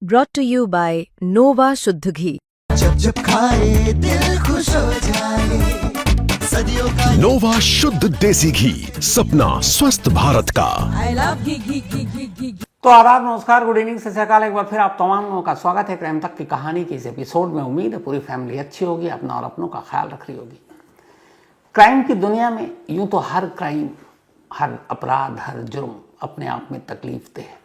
brought to you by Nova शुद्ध घी। जब जब खाए दिल खुश हो जाए, सदियों का नोवा शुद्ध देसी घी, सपना स्वस्थ भारत का। I love घी। तो आदाब, नमस्कार, गुड इवनिंग, सत श्री अकाल। एक बार फिर आप तमाम लोगों का स्वागत है क्राइम तक की कहानी के इस एपिसोड में। उम्मीद है पूरी फैमिली अच्छी होगी, अपना और अपनों का ख्याल रख रही होगी। क्राइम की दुनिया में यूं तो हर क्राइम, हर अपराध, हर जुर्म अपने आप में तकलीफ दे है,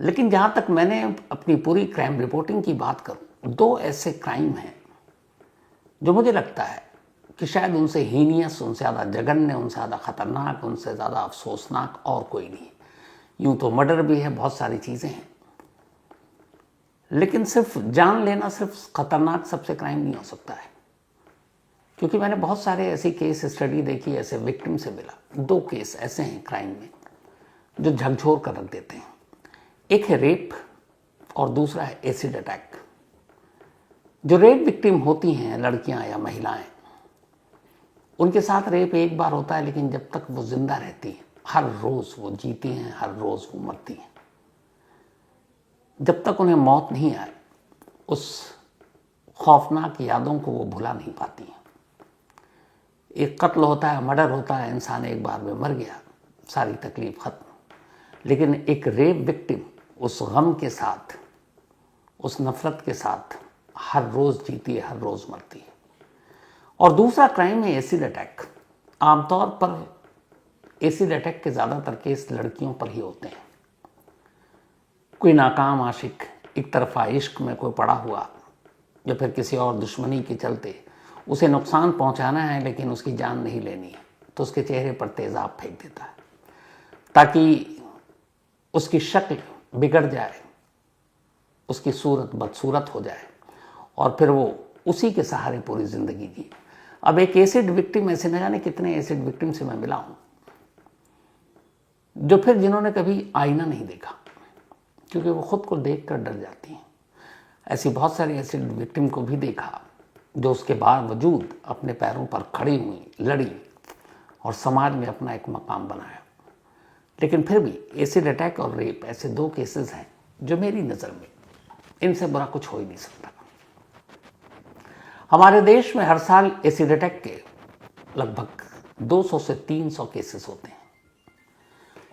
लेकिन जहां तक मैंने अपनी पूरी क्राइम रिपोर्टिंग की बात करूं, दो ऐसे क्राइम हैं जो मुझे लगता है कि शायद उनसे हीनियस, उनसे ज़्यादा जघन्य, उनसे ज़्यादा खतरनाक, उनसे ज़्यादा अफसोसनाक और कोई नहीं। यूं तो मर्डर भी है, बहुत सारी चीज़ें हैं, लेकिन सिर्फ जान लेना सिर्फ खतरनाक सबसे क्राइम नहीं हो सकता है। क्योंकि मैंने बहुत सारे ऐसी केस स्टडी देखी, ऐसे विक्टिम से मिला। दो केस ऐसे हैं क्राइम में जो झकझोर कर रख देते हैं। एक है रेप और दूसरा है एसिड अटैक। जो रेप विक्टिम होती हैं, लड़कियां या महिलाएं, उनके साथ रेप एक बार होता है, लेकिन जब तक वो जिंदा रहती हैं, हर रोज वो जीती हैं, हर रोज वो मरती हैं। जब तक उन्हें मौत नहीं आए, उस खौफनाक यादों को वो भुला नहीं पाती हैं। एक कत्ल होता है, मर्डर होता है, इंसान एक बार में मर गया, सारी तकलीफ खत्म। लेकिन एक रेप विक्टिम उस गम के साथ, उस नफरत के साथ हर रोज जीती है, हर रोज मरती है। और दूसरा क्राइम है एसिड अटैक। आमतौर पर एसिड अटैक के ज़्यादातर केस लड़कियों पर ही होते हैं। कोई नाकाम आशिक, एक तरफा इश्क में कोई पड़ा हुआ, या फिर किसी और दुश्मनी के चलते उसे नुकसान पहुंचाना है लेकिन उसकी जान नहीं लेनी है, तो उसके चेहरे पर तेज़ाब फेंक देता है ताकि उसकी शक्ल बिगड़ जाए, उसकी सूरत बदसूरत हो जाए और फिर वो उसी के सहारे पूरी ज़िंदगी जी। अब एक एसिड विक्टिम, ऐसे न जाने कितने एसिड विक्टिम से मैं मिला हूँ, जो फिर जिन्होंने कभी आईना नहीं देखा, क्योंकि वो खुद को देखकर डर जाती हैं। ऐसी बहुत सारी एसिड विक्टिम को भी देखा जो उसके बावजूद अपने पैरों पर खड़ी हुई, लड़ी और समाज में अपना एक मकाम बनाया। लेकिन फिर भी एसिड अटैक और रेप ऐसे दो केसेस हैं जो मेरी नज़र में, इनसे बुरा कुछ हो ही नहीं सकता। हमारे देश में हर साल एसिड अटैक के लगभग 200 से 300 केसेस होते हैं,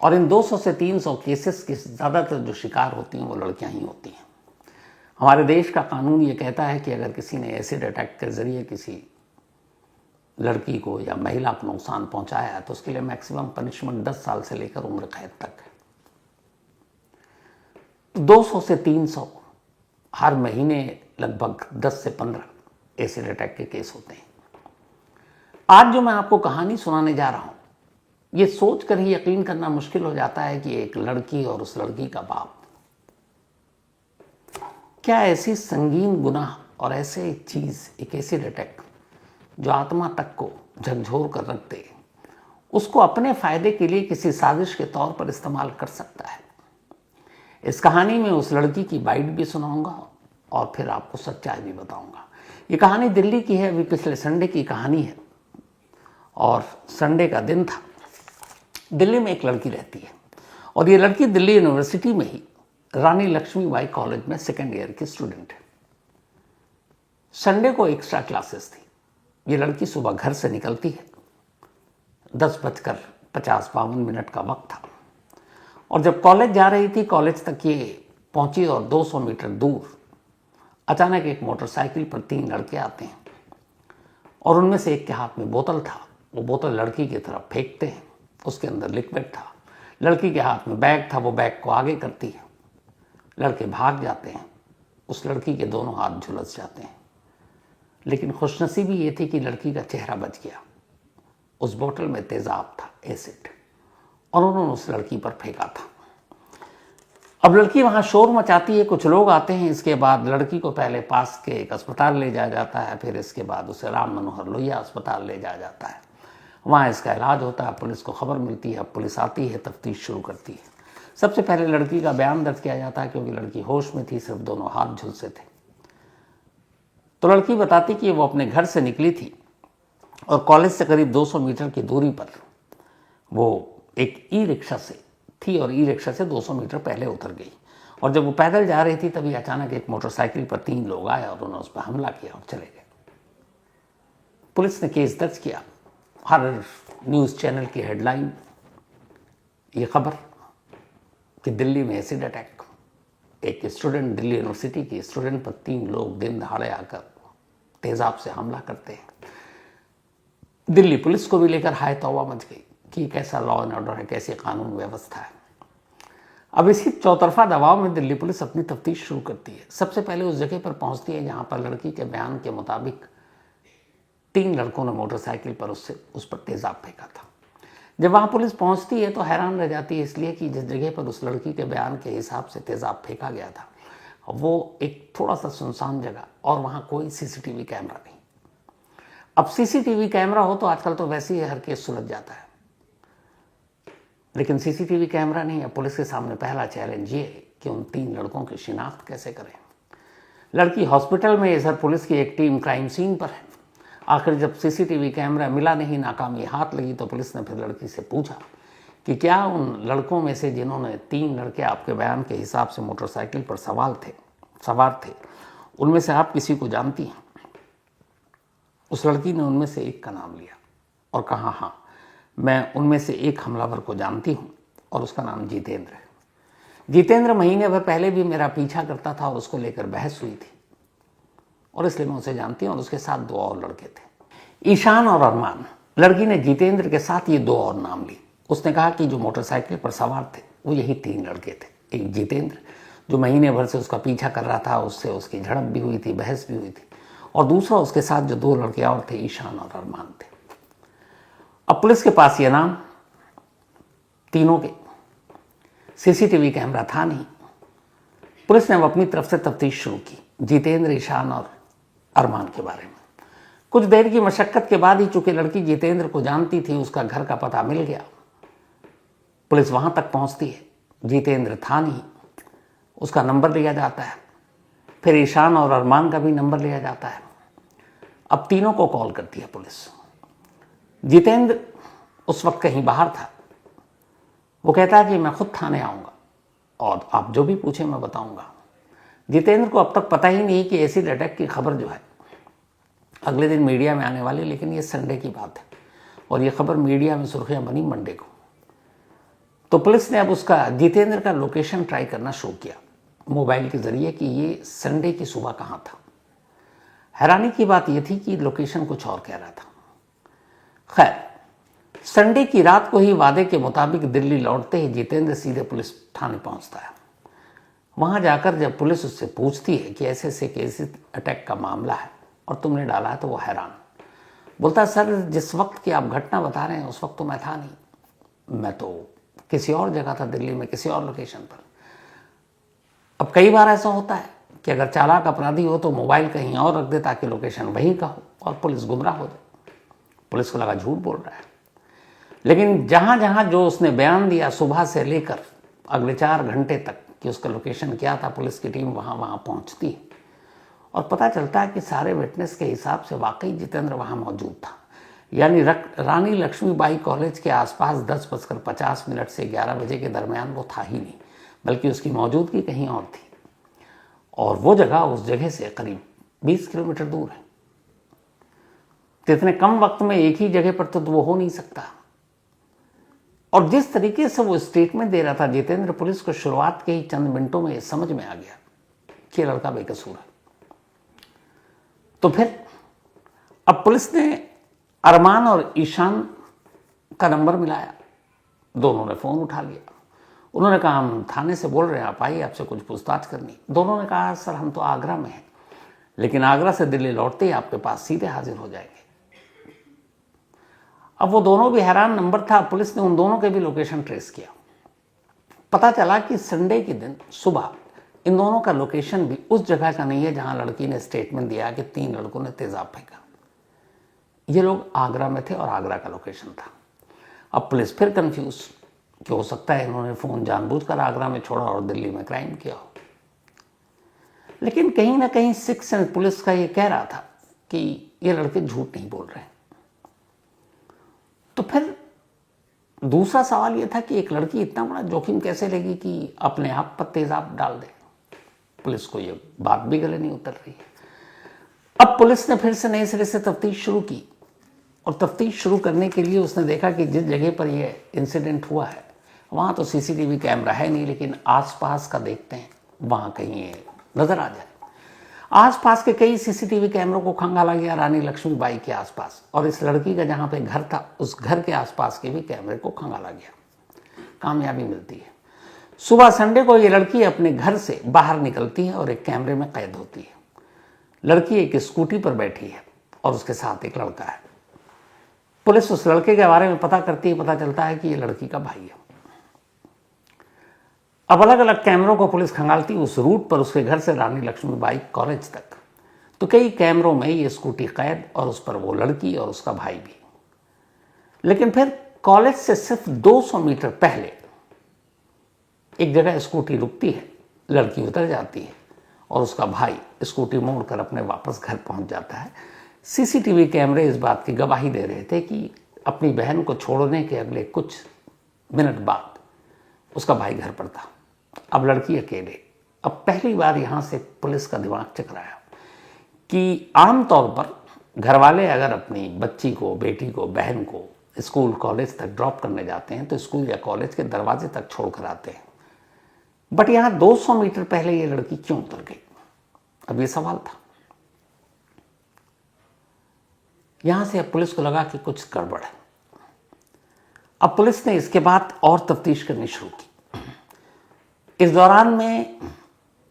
और इन 200 से 300 केसेस के ज़्यादातर जो शिकार होती हैं वो लड़कियां ही होती हैं। हमारे देश का कानून ये कहता है कि अगर किसी ने एसिड अटैक के ज़रिए किसी लड़की को या महिला को नुकसान पहुंचाया है तो उसके लिए मैक्सिमम पनिशमेंट 10 साल से लेकर उम्र कैद तक है। 200 से 300 हर महीने लगभग 10 से 15 एसिड अटैक के केस होते हैं। आज जो मैं आपको कहानी सुनाने जा रहा हूं, ये सोच कर ही यकीन करना मुश्किल हो जाता है कि एक लड़की और उस लड़की का बाप क्या ऐसी संगीन गुनाह और ऐसे एक चीज़, एक एसिड अटैक जो आत्मा तक को झकझोर कर रख दे, उसको अपने फायदे के लिए किसी साजिश के तौर पर इस्तेमाल कर सकता है। इस कहानी में उस लड़की की बाइट भी सुनाऊंगा और फिर आपको सच्चाई भी बताऊंगा। ये कहानी दिल्ली की है, अभी पिछले संडे की कहानी है, और संडे का दिन था। दिल्ली में एक लड़की रहती है, और ये लड़की दिल्ली यूनिवर्सिटी में ही रानी लक्ष्मीबाई कॉलेज में सेकेंड ईयर की स्टूडेंट है। संडे को एक्स्ट्रा क्लासेस थी। ये लड़की सुबह घर से निकलती है, 10:50-52 का वक्त था, और जब कॉलेज जा रही थी, कॉलेज तक ये पहुंची और 200 मीटर दूर अचानक एक मोटरसाइकिल पर 3 लड़के आते हैं, और उनमें से एक के हाथ में बोतल था। वो बोतल लड़की की तरफ फेंकते हैं, उसके अंदर लिक्विड था। लड़की के हाथ में बैग था, वो बैग को आगे करती है, लड़के भाग जाते हैं, उस लड़की के दोनों हाथ झुलस जाते हैं। लेकिन खुशनसीबी ये थी कि लड़की का चेहरा बच गया। उस बोतल में तेजाब था, एसिड, और उन्होंने उस लड़की पर फेंका था। अब लड़की वहाँ शोर मचाती है, कुछ लोग आते हैं। इसके बाद लड़की को पहले पास के एक अस्पताल ले जाया जाता है, फिर इसके बाद उसे राम मनोहर लोहिया अस्पताल ले जाया जाता है। वहाँ इसका इलाज होता है, पुलिस को खबर मिलती है, पुलिस आती है, तफ्तीश शुरू करती है। सबसे पहले लड़की का बयान दर्ज किया जाता है, क्योंकि लड़की होश में थी, सिर्फ दोनों हाथ झुलसे थे। तो लड़की बताती कि वो अपने घर से निकली थी और कॉलेज से करीब 200 मीटर की दूरी पर वो एक ई रिक्शा से थी और ई रिक्शा से 200 मीटर पहले उतर गई और जब वो पैदल जा रही थी तभी अचानक एक मोटरसाइकिल पर 3 लोग आए और उन्होंने उस पर हमला किया और चले गए। पुलिस ने केस दर्ज किया। हर न्यूज़ चैनल की हेडलाइन ये खबर कि दिल्ली में एसिड अटैक, एक स्टूडेंट, दिल्ली यूनिवर्सिटी की स्टूडेंट पर 3 लोग दिन दहाड़े आकर तेजाब से हमला करते हैं। दिल्ली पुलिस को भी लेकर हाय तौबा मच गई कि कैसा लॉ एंड ऑर्डर है, कैसी कानून व्यवस्था है। अब इसी चौतरफा दबाव में दिल्ली पुलिस अपनी तफ्तीश शुरू करती है। सबसे पहले उस जगह पर पहुंचती है जहां पर लड़की के बयान के मुताबिक 3 लड़कों ने मोटरसाइकिल पर उस पर तेजाब फेंका था। जब वहां पुलिस पहुंचती है तो हैरान रह जाती है, इसलिए कि जिस जगह पर उस लड़की के बयान के हिसाब से तेजाब फेंका गया था वो एक थोड़ा सा सुनसान जगह और वहां कोई सीसीटीवी कैमरा नहीं। अब सीसीटीवी कैमरा हो तो आजकल तो वैसे ही हर केस सुलझ जाता है, लेकिन सीसीटीवी कैमरा नहीं है। पुलिस के सामने पहला चैलेंज ये है कि उन 3 लड़कों की शिनाख्त कैसे करें। लड़की हॉस्पिटल में है, इधर पुलिस की एक टीम क्राइम सीन पर है। आखिर जब सीसीटीवी कैमरा मिला नहीं, नाकामी हाथ लगी, तो पुलिस ने फिर लड़की से पूछा कि क्या उन लड़कों में से जिन्होंने 3 लड़के आपके बयान के हिसाब से मोटरसाइकिल पर सवार थे उनमें से आप किसी को जानती हैं? उस लड़की ने उनमें से एक का नाम लिया और कहा, हाँ, मैं उनमें से एक हमलावर को जानती हूँ और उसका नाम जितेंद्र है। जितेंद्र महीने भर पहले भी मेरा पीछा करता था और उसको लेकर बहस हुई थी और इसलिए मैं उसे जानती हूँ। और उसके साथ 2 और लड़के थे, ईशान और अरमान। लड़की ने जितेंद्र के साथ ये 2 और नाम लिए। उसने कहा कि जो मोटरसाइकिल पर सवार थे वो यही 3 लड़के थे। एक जितेंद्र जो महीने भर से उसका पीछा कर रहा था, उससे उसकी झड़प भी हुई थी, बहस भी हुई थी, और दूसरा उसके साथ जो 2 लड़के और थे, ईशान और अरमान थे। अब पुलिस के पास ये नाम तीनों के सीसीटीवी कैमरा था नहीं। पुलिस ने अब अपनी तरफ से तफ्तीश शुरू की जितेंद्र, ईशान और अरमान के बारे में। कुछ देर की मशक्कत के बाद ही चूंकि लड़की जितेंद्र को जानती थी, उसका घर का पता मिल गया। पुलिस वहां तक पहुंचती है, जितेंद्र था नहीं, उसका नंबर लिया जाता है। फिर ईशान और अरमान का भी नंबर लिया जाता है। अब तीनों को कॉल करती है पुलिस। जितेंद्र उस वक्त कहीं बाहर था। वो कहता है कि मैं खुद थाने आऊँगा और आप जो भी पूछें मैं बताऊँगा। जितेंद्र को अब तक पता ही नहीं कि एसिड अटैक की खबर जो है अगले दिन मीडिया में आने वाली, लेकिन ये संडे की बात है और ये खबर मीडिया में सुर्खियाँ बनी मंडे को। तो पुलिस ने अब उसका, जितेंद्र का लोकेशन ट्राई करना शुरू किया मोबाइल के जरिए कि ये संडे की सुबह कहाँ था। हैरानी की बात यह थी कि लोकेशन कुछ और कह रहा था। खैर, संडे की रात को ही वादे के मुताबिक दिल्ली लौटते ही जितेंद्र सीधे पुलिस थाने पहुंचता है। वहां जाकर जब पुलिस उससे पूछती है कि ऐसे ऐसे एसिड अटैक का मामला है और तुमने डाला है, तो वो हैरान बोलता है, सर जिस वक्त की आप घटना बता रहे हैं उस वक्त तो मैं था नहीं, मैं तो किसी और जगह था, दिल्ली में किसी और लोकेशन पर। अब कई बार ऐसा होता है कि अगर चालाक अपराधी हो तो मोबाइल कहीं और रख दे ताकि लोकेशन वहीं का हो और पुलिस गुमराह हो जाए। पुलिस को लगा झूठ बोल रहा है, लेकिन जहां जहां जो उसने बयान दिया सुबह से लेकर अगले 4 घंटे तक कि उसका लोकेशन क्या था, पुलिस की टीम वहां पहुंचती है और पता चलता है कि सारे विटनेस के हिसाब से वाकई जितेंद्र वहां मौजूद था। यानी रानी लक्ष्मीबाई कॉलेज के आसपास 10:50 से 11 बजे के दरमियान वो था ही नहीं, बल्कि उसकी मौजूदगी कहीं और थी और वो जगह उस जगह से करीब 20 किलोमीटर दूर है। तो इतने कम वक्त में एक ही जगह पर तो वो हो नहीं सकता। और जिस तरीके से वो स्टेटमेंट दे रहा था जितेंद्र, पुलिस को शुरुआत के ही चंद मिनटों में समझ में आ गया कि लड़का बेकसूर है। तो फिर अब पुलिस ने अरमान और ईशान का नंबर मिलाया। दोनों ने फोन उठा लिया। उन्होंने कहा, हम थाने से बोल रहे हैं, आप आइए, आपसे कुछ पूछताछ करनी। दोनों ने कहा, सर हम तो आगरा में हैं, लेकिन आगरा से दिल्ली लौटते ही आपके पास सीधे हाजिर हो जाएंगे। अब वो दोनों भी हैरान नंबर था। पुलिस ने उन दोनों के भी लोकेशन ट्रेस किया। पता चला कि संडे के दिन सुबह इन दोनों का लोकेशन भी उस जगह का नहीं है जहां लड़की ने स्टेटमेंट दिया कि 3 लड़कों ने तेजाब फेंका। ये लोग आगरा में थे और आगरा का लोकेशन था। अब पुलिस फिर कंफ्यूज कि हो सकता है इन्होंने फोन जानबूझकर आगरा में छोड़ा और दिल्ली में क्राइम किया हो। लेकिन कहीं ना कहीं सिक्स सेंस पुलिस का ये कह रहा था कि ये लड़के झूठ नहीं बोल रहे हैं। तो फिर दूसरा सवाल यह था कि एक लड़की इतना बड़ा जोखिम कैसे लेगी कि अपने आप पर तेजाब डाल दे। पुलिस को यह बात भी गले नहीं उतर रही है। अब पुलिस ने फिर से नए सिरे से तफ्तीश शुरू की और तफ्तीश शुरू करने के लिए उसने देखा कि जिस जगह पर यह इंसिडेंट हुआ है वहाँ तो सीसीटीवी कैमरा है नहीं, लेकिन आसपास का देखते हैं वहाँ कहीं ये नजर आ जाए। आसपास के कई सीसीटीवी कैमरों को खंगाला गया रानी लक्ष्मीबाई के आसपास, और इस लड़की का जहाँ पे घर था उस घर के आसपास के भी कैमरे को खंगाला गया। कामयाबी मिलती है। सुबह संडे को ये लड़की अपने घर से बाहर निकलती है और एक कैमरे में कैद होती है। लड़की एक स्कूटी पर बैठी है और उसके साथ एक लड़का है। पुलिस उस लड़के के बारे में पता करती है, पता चलता है कि ये लड़की का भाई है। अब अलग अलग कैमरों को पुलिस खंगालती उस रूट पर उसके घर से रानी लक्ष्मीबाई कॉलेज तक, तो कई कैमरों में ये स्कूटी कैद और उस पर वो लड़की और उसका भाई भी। लेकिन फिर कॉलेज से सिर्फ 200 मीटर पहले एक जगह स्कूटी रुकती है, लड़की उतर जाती है और उसका भाई स्कूटी मोड़कर अपने वापस घर पहुंच जाता है। सीसीटीवी कैमरे इस बात की गवाही दे रहे थे कि अपनी बहन को छोड़ने के अगले कुछ मिनट बाद उसका भाई घर पर था। अब लड़की अकेले। अब पहली बार यहां से पुलिस का दिमाग चकराया कि आमतौर पर घर वाले अगर अपनी बच्ची को, बेटी को, बहन को स्कूल कॉलेज तक ड्रॉप करने जाते हैं तो स्कूल या कॉलेज के दरवाजे तक छोड़कर आते हैं, बट यहां 200 मीटर पहले ये लड़की क्यों उतर गई? अब ये सवाल था। यहां से अब पुलिस को लगा कि कुछ गड़बड़ है। अब पुलिस ने इसके बाद और तफ्तीश करनी शुरू की। इस दौरान में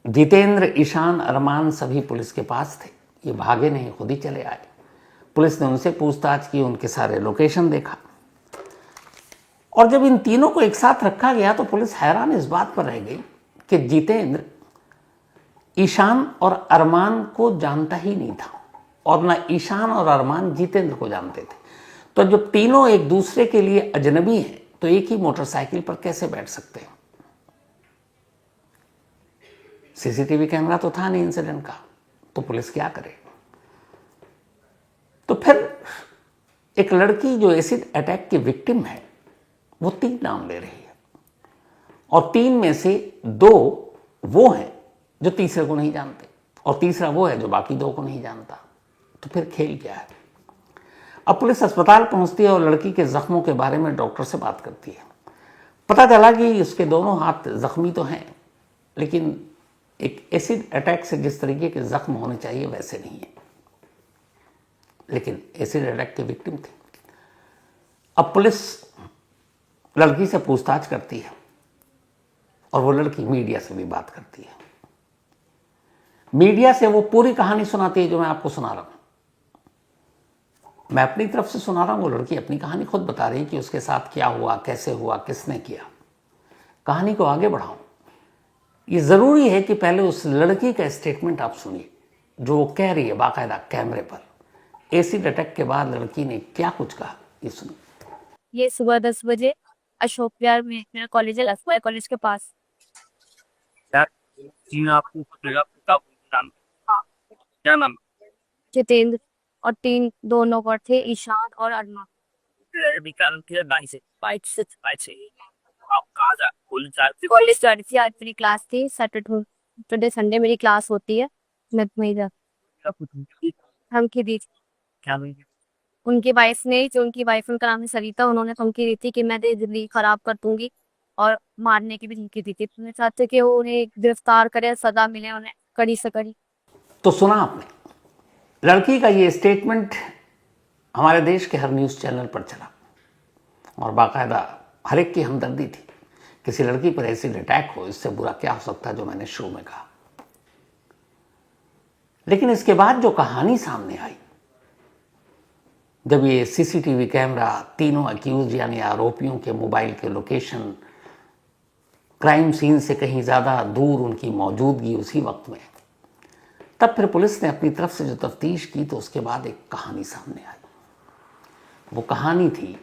जितेंद्र, ईशान, अरमान सभी पुलिस के पास थे। ये भागे नहीं, खुद ही चले आए। पुलिस ने उनसे पूछताछ की, उनके सारे लोकेशन देखा, और जब इन तीनों को एक साथ रखा गया तो पुलिस हैरान इस बात पर रह गई कि जितेंद्र ईशान और अरमान को जानता ही नहीं था और ना ईशान और अरमान जितेंद्र को जानते थे। तो जब तीनों एक दूसरे के लिए अजनबी हैं तो एक ही मोटरसाइकिल पर कैसे बैठ सकते हैं? सीसीटीवी कैमरा तो था नहीं इंसिडेंट का, तो पुलिस क्या करे? तो फिर एक लड़की जो एसिड अटैक की विक्टिम है वो 3 नाम ले रही है, और 3 में से 2 वो हैं जो तीसरे को नहीं जानते और तीसरा वो है जो बाकी 2 को नहीं जानता। तो फिर खेल क्या है? अब पुलिस अस्पताल पहुंचती है और लड़की के जख्मों के बारे में डॉक्टर से बात करती है। पता चला कि उसके दोनों हाथ जख्मी तो हैं, लेकिन एक एसिड अटैक से जिस तरीके के जख्म होने चाहिए वैसे नहीं है, लेकिन एसिड अटैक की विक्टिम थी। अब पुलिस लड़की से पूछताछ करती है और वो लड़की मीडिया से भी बात करती है। मीडिया से वो पूरी कहानी सुनाती है जो मैं आपको सुना रहा हूं। मैं अपनी तरफ से सुना रहा हूं, वो लड़की अपनी कहानी खुद बता रही है कि उसके साथ क्या हुआ, कैसे हुआ, किसने किया। कहानी को आगे बढ़ाऊं, ये जरूरी है कि पहले उस लड़की का स्टेटमेंट आप सुनिए जो वो कह रही है बाकायदा कैमरे पर। एसिड अटैक के बाद लड़की ने क्या कुछ कहा, ये सुनिए। ये सुबह 10 बजे अशोक विहार में मेरा कॉलेज है, लखनऊ कॉलेज के पास। आपको क्या नाम? जितेंद्र और 3 दोनों पर थे, ईशान और अरमान। आप कहाँ जा कॉलेज जा रही थी, आज मेरी क्लास थी। सैटरडे संडे मेरी क्लास होती है, मैं वहीं जा। धमकी दी क्या? उनकी वाइफ ने, जो उनकी वाइफ उनका नाम है सरिता, उन्होंने धमकी दी थी कि मैं तेरी जिंदगी खराब कर दूंगी, और मारने की भी धमकी दी थी। उन्हें चाहते कि वो उन्हें गिरफ्तार करे, सजा मिले उन्हें कड़ी से कड़ी। तो सुना आपने, लड़की का ये स्टेटमेंट हमारे देश के हर न्यूज़ चैनल पर चला और बाकायदा हर एक की हमदर्दी थी। किसी लड़की पर एसिड अटैक हो, इससे बुरा क्या हो सकता है, जो मैंने शुरू में कहा। लेकिन इसके बाद जो कहानी सामने आई, जब ये सीसीटीवी कैमरा, तीनों अक्यूज यानी आरोपियों के मोबाइल के लोकेशन, क्राइम सीन से कहीं ज़्यादा दूर उनकी मौजूदगी उसी वक्त में, तब फिर पुलिस ने अपनी तरफ से जो तफ्तीश की तो उसके बाद एक कहानी सामने आई। वो कहानी थी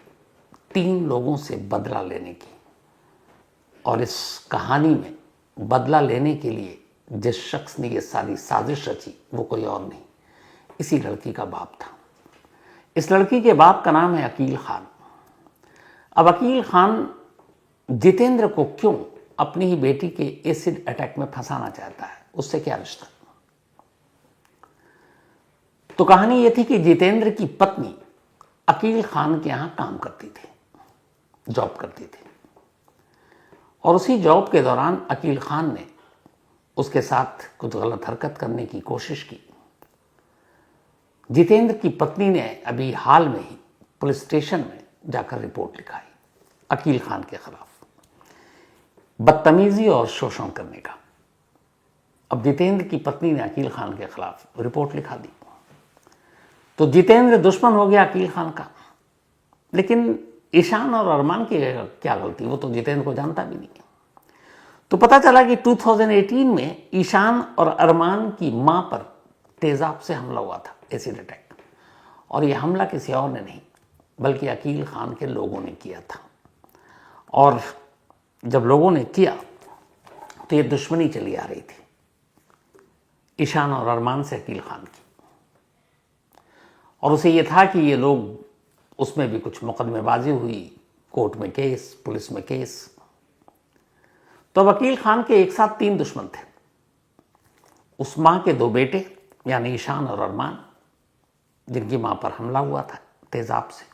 3 लोगों से बदला लेने की, और इस कहानी में बदला लेने के लिए जिस शख्स ने ये सारी साजिश रची वो कोई और नहीं, इसी लड़की का बाप था। इस लड़की के बाप का नाम है अकील खान। अब अकील खान जितेंद्र को क्यों अपनी ही बेटी के एसिड अटैक में फंसाना चाहता है, उससे क्या रिश्ता? तो कहानी यह थी कि जितेंद्र की पत्नी अकील खान के यहां काम करती थी, जॉब करती थी, और उसी जॉब के दौरान अकील खान ने उसके साथ कुछ गलत हरकत करने की कोशिश की। जितेंद्र की पत्नी ने अभी हाल में ही पुलिस स्टेशन में जाकर रिपोर्ट लिखाई अकील खान के खिलाफ बदतमीजी और शोषण करने का। अब जितेंद्र की पत्नी ने अकील खान के खिलाफ रिपोर्ट लिखा दी तो जितेंद्र दुश्मन हो गया अकील खान का। लेकिन ईशान और अरमान की क्या गलती, वो तो जितेंद्र को जानता भी नहीं। तो पता चला कि 2018 में ईशान और अरमान की मां पर तेजाब से हमला हुआ था, एसिड अटैक, और यह हमला किसी और ने नहीं बल्कि अकील खान के लोगों ने किया था। और जब लोगों ने किया तो ये दुश्मनी चली आ रही थी ईशान और अरमान से अकील खान की, और उसे ये था कि ये लोग, उसमें भी कुछ मुकदमेबाजी हुई, कोर्ट में केस, पुलिस में केस। तो अब अकील खान के एक साथ 3 दुश्मन थे। उस मां के 2 बेटे यानी ईशान और अरमान, जिनकी मां पर हमला हुआ था तेजाब से,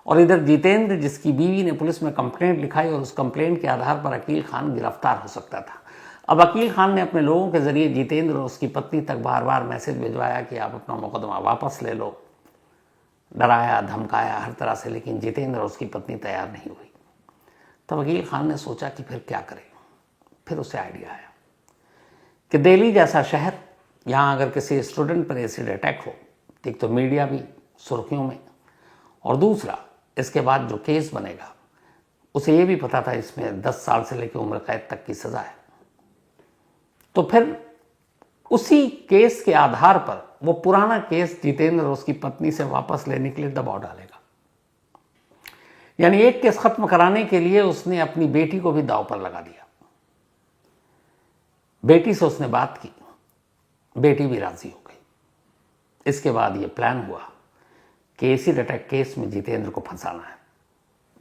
और इधर जितेंद्र जिसकी बीवी ने पुलिस में कंप्लेंट लिखाई और उस कंप्लेंट के आधार पर अकील खान गिरफ्तार हो सकता था। अब अकील खान ने अपने लोगों के जरिए जितेंद्र और उसकी पत्नी तक बार बार मैसेज भिजवाया कि आप अपना मुकदमा वापस ले लो, डराया धमकाया हर तरह से, लेकिन जितेंद्र और उसकी पत्नी तैयार नहीं हुई। तब वकील खान ने सोचा कि फिर क्या करें। फिर उसे आइडिया आया कि दिल्ली जैसा शहर, यहाँ अगर किसी स्टूडेंट पर एसिड अटैक हो तो एक तो मीडिया भी सुर्खियों में, और दूसरा इसके बाद जो केस बनेगा उसे ये भी पता था इसमें 10 साल से लेकर उम्र कैद तक की सजा है। तो फिर उसी केस के आधार पर वो पुराना केस जितेंद्र और उसकी पत्नी से वापस लेने के लिए दबाव डालेगा। यानी एक केस खत्म कराने के लिए उसने अपनी बेटी को भी दांव पर लगा दिया। बेटी से उसने बात की, बेटी भी राजी हो गई। इसके बाद ये प्लान हुआ कि एसिड अटैक केस में जितेंद्र को फंसाना है।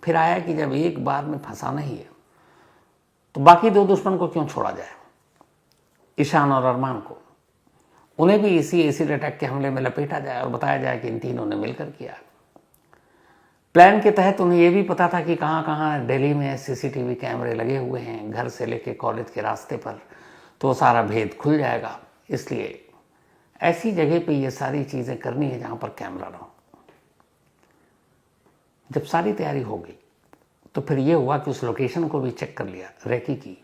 फिर आया कि जब एक बार में फंसाना ही है तो बाकी 2 दुश्मन को क्यों छोड़ा जाए, ईशान और अरमान को, उन्हें भी इसी एसिड अटैक के हमले में लपेटा जाए और बताया जाए कि इन तीनों ने मिलकर किया। प्लान के तहत उन्हें यह भी पता था कि कहाँ कहाँ दिल्ली में सीसीटीवी कैमरे लगे हुए हैं, घर से लेके कॉलेज के रास्ते पर, तो सारा भेद खुल जाएगा। इसलिए ऐसी जगह पे ये सारी चीज़ें करनी है जहाँ पर कैमरा ना हो। जब सारी तैयारी हो गई तो फिर ये हुआ कि उस लोकेशन को भी चेक कर लिया रेकी की,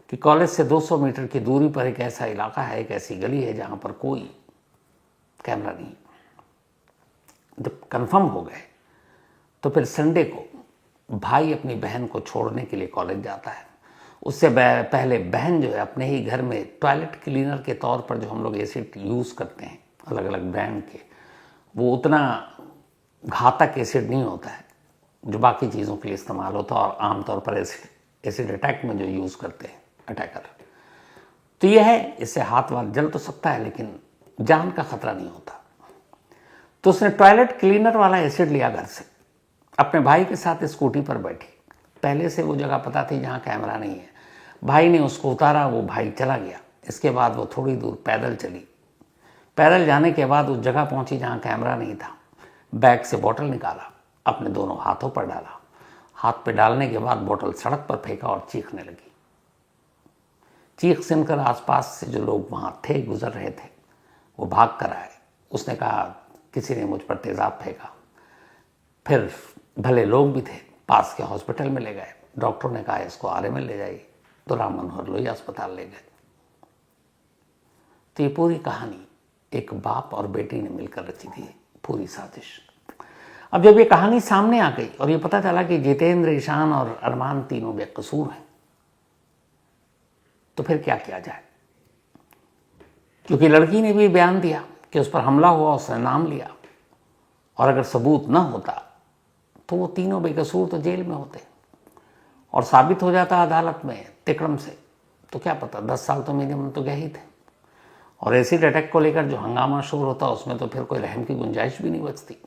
कि कॉलेज से 200 मीटर की दूरी पर एक ऐसा इलाका है, एक ऐसी गली है जहाँ पर कोई कैमरा नहीं। जब कंफर्म हो गए तो फिर संडे को भाई अपनी बहन को छोड़ने के लिए कॉलेज जाता है। उससे पहले बहन जो है अपने ही घर में टॉयलेट क्लीनर के तौर पर जो हम लोग एसिड यूज़ करते हैं अलग अलग ब्रांड के, वो उतना घातक एसिड नहीं होता है जो बाकी चीज़ों के लिए इस्तेमाल होता है और आमतौर पर एसिड अटैक में जो यूज़ करते हैं अटैकर। तो यह है, इससे हाथ वाथ जल तो सकता है लेकिन जान का खतरा नहीं होता। तो उसने टॉयलेट क्लीनर वाला एसिड लिया घर से, अपने भाई के साथ स्कूटी पर बैठी। पहले से वो जगह पता थी जहाँ कैमरा नहीं है। भाई ने उसको उतारा, वो भाई चला गया। इसके बाद वो थोड़ी दूर पैदल चली। पैदल जाने के बाद उस जगह पहुंची जहाँ कैमरा नहीं था। बैग से बोतल निकाला, अपने दोनों हाथों पर डाला। हाथ पे डालने के बाद बोतल सड़क पर फेंका और चीखने लगी। चीख सुनकर आसपास से जो लोग वहाँ थे, गुजर रहे थे, वो भाग कर आए। उसने कहा किसी ने मुझ पर तेजाब फेंका। फिर भले लोग भी थे, पास के हॉस्पिटल में ले गए। डॉक्टरों ने कहा इसको आरएमएल ले जाइए, तो राम मनोहर लोहिया अस्पताल ले गए। तो ये पूरी कहानी एक बाप और बेटी ने मिलकर रची थी, पूरी साजिश। अब जब ये कहानी सामने आ गई और ये पता चला कि जितेंद्र, ईशान और अरमान तीनों बेकसूर हैं, तो फिर क्या किया जाए? क्योंकि लड़की ने भी बयान दिया कि उस पर हमला हुआ, उसने नाम लिया, और अगर सबूत न होता तो वो तीनों बेकसूर तो जेल में होते और साबित हो जाता अदालत में तिकड़म से, तो क्या पता 10 साल तो मिनिमम तो गए ही थे। और एसिड अटैक को लेकर जो हंगामा शोर होता उसमें तो फिर कोई रहम की गुंजाइश भी नहीं बचती।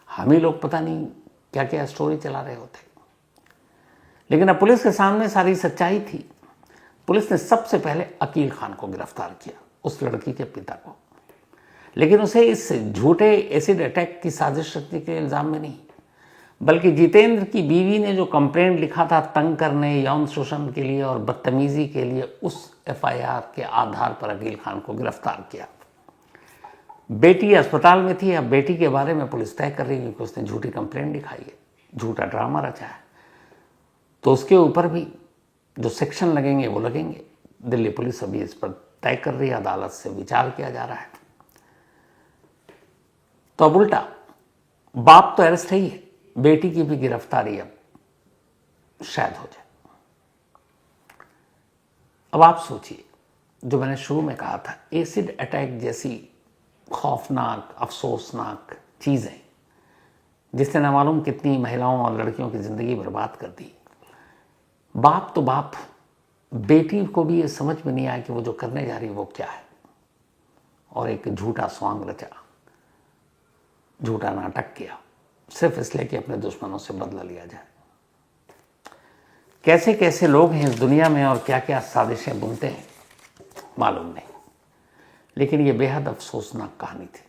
हम ही लोग पता नहीं क्या क्या स्टोरी चला रहे होते। लेकिन अब पुलिस के सामने सारी सच्चाई थी। पुलिस ने सबसे पहले अकील खान को गिरफ्तार किया, उस लड़की के पिता को, लेकिन उसे इस झूठे एसिड अटैक की साजिश रचने के इल्जाम में नहीं, बल्कि जितेंद्र की बीवी ने जो कंप्लेंट लिखा था तंग करने, यौन शोषण के लिए और बदतमीजी के लिए, उस एफआईआर के आधार पर अकील खान को गिरफ्तार किया। बेटी अस्पताल में थी, अब बेटी के बारे में पुलिस तय कर रही है कि उसने झूठी कंप्लेंट लिखाई है, झूठा ड्रामा रचा है, तो उसके ऊपर भी जो सेक्शन लगेंगे वो लगेंगे। दिल्ली पुलिस अभी इस पर तय कर रही है, अदालत से विचार किया जा रहा है। तो अब उल्टा बाप तो अरेस्ट ही है, बेटी की भी गिरफ्तारी अब शायद हो जाए। अब आप सोचिए, जो मैंने शुरू में कहा था, एसिड अटैक जैसी खौफनाक, अफसोसनाक चीजें जिसने न मालूम कितनी महिलाओं और लड़कियों की जिंदगी बर्बाद कर दी। बाप तो बाप, बेटी को भी ये समझ में नहीं आया कि वो जो करने जा रही है वो क्या है, और एक झूठा सॉन्ग रचा, झूठा नाटक किया, सिर्फ इसलिए कि अपने दुश्मनों से बदला लिया जाए। कैसे कैसे लोग हैं इस दुनिया में और क्या क्या साजिशें बुनते हैं मालूम नहीं, लेकिन ये बेहद अफसोसनाक कहानी थी,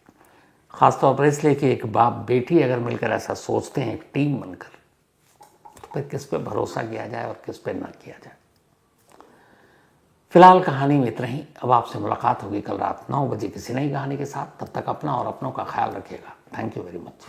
खासतौर पर इसलिए कि एक बाप बेटी अगर मिलकर ऐसा सोचते हैं एक टीम बनकर, तो फिर किस पे भरोसा किया जाए और किस पे ना किया जाए। फिलहाल कहानी में इतना ही। अब आपसे मुलाकात होगी कल रात 9 बजे किसी नई कहानी के साथ। तब तक अपना और अपनों का ख्याल रखिएगा। Thank you very much.